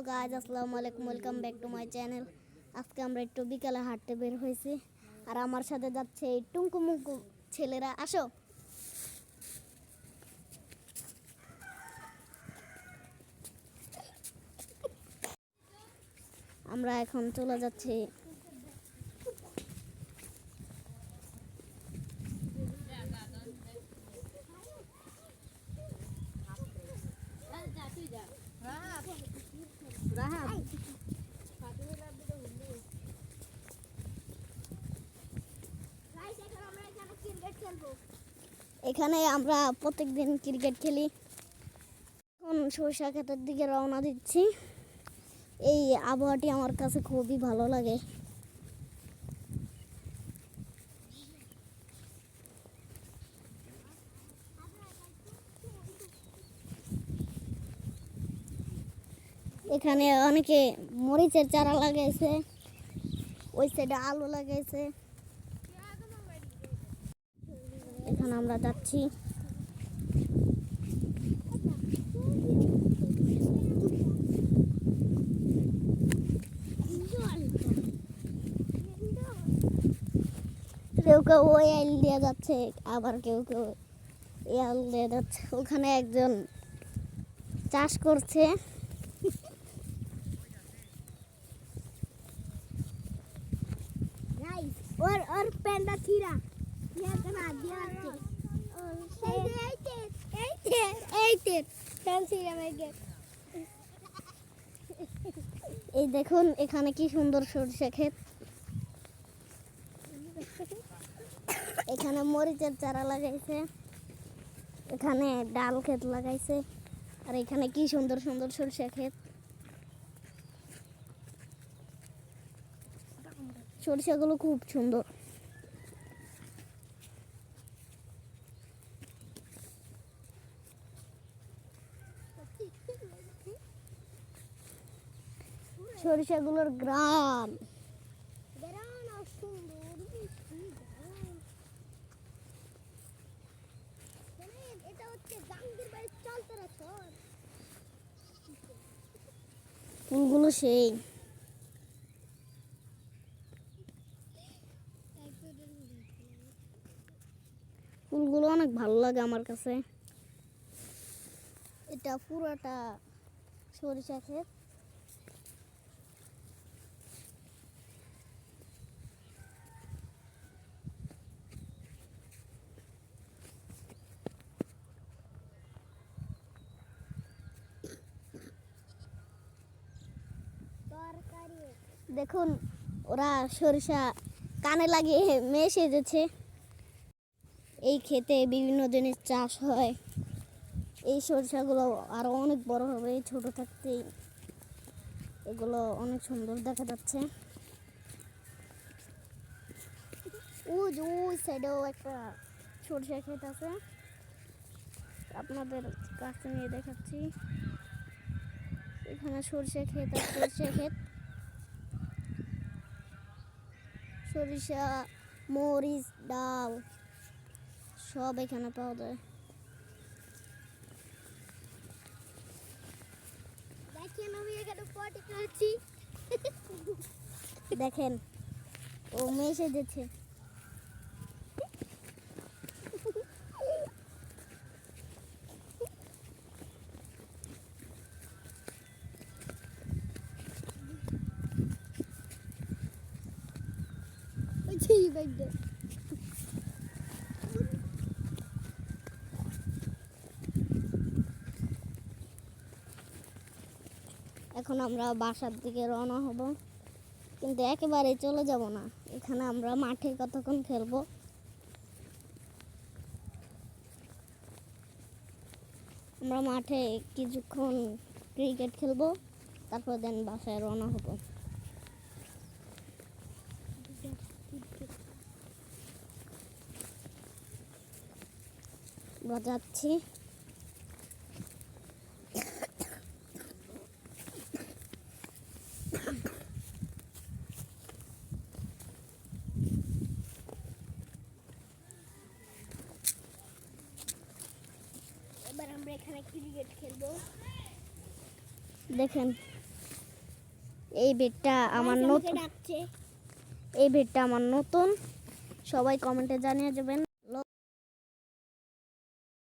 Guys, আসসালামু আলাইকুম, welcome back to my channel. আজকে আমরা একটু বিকালে হাঁটতে বের হয়েছি, আর আমার সাথে যাচ্ছে এই টুঙ্কু মুঙ্কু ছেলেরা। আসো। আমরা এখন চলে যাচ্ছি এখানে আমরা প্রত্যেকদিন ক্রিকেট খেলি। এখন সরিষা ক্ষেতের দিকে রওনা দিচ্ছি। এই আবহাওয়াটি আমার কাছে খুবই ভালো লাগে। এখানে অনেকে মরিচের চারা লাগাইছে, ওই সাইডে আলু লাগাইছে। এখানে আমরা যাচ্ছি। কেউ কেউ ওই আইল দিয়ে যাচ্ছে, আবার কেউ কেউ এই আইল দিয়ে যাচ্ছে। ওখানে একজন চাষ করছে। और पेंडा खीरा ये करा दिया এই দেখুন এখানে কি সুন্দর সরষে ক্ষেত। এখানে মরিচের চারা লাগাইছে, এখানে ডাল ক্ষেত লাগাইছে, আর এখানে কি সুন্দর সুন্দর সরষে ক্ষেত। সরিষাগুলো খুব সুন্দর। সরিষাগুলোর গ্রাম ফুলগুলো সেই ফুলগুলো অনেক ভালো লাগে আমার কাছে। এটা পুরোটা সরিষা ক্ষেত। দেখুন ওরা সরিষা কানে লাগিয়ে মেয়ে সেজেছে। এই ক্ষেতে বিভিন্ন জিনিস চাষ হয়। এই সরিষাগুলো আরো অনেক বড় হবে, ছোট থাকতেই এগুলো অনেক সুন্দর দেখা যাচ্ছে। ওই সাইডেও একটা সরিষা ক্ষেত আছে, আপনাদের কাছে নিয়ে দেখাচ্ছি। এখানে সরিষা ক্ষেত আর সরিষা ক্ষেত, সরিষা, মরিচ, ডাল সব এখানে পাওয়া যায়। দেখেন ও মেয়ে সেজেছে। এখন আমরা বাসার দিকে রওনা হব, কিন্তু একেবারে চলে যাব না। এখানে আমরা মাঠে কতক্ষণ খেলবো। আমরা মাঠে কিছুক্ষণ ক্রিকেট খেলবো, তারপর দেন বাসায় রওনা হব। যাচ্ছি। এবার আমরা এখানে ক্রিকেট খেলবো। দেখেন এই বেডটা আমার নতুন, ডাকছে। এই বেডটা আমার নতুন, সবাই কমেন্টে জানিয়ে যাবেন।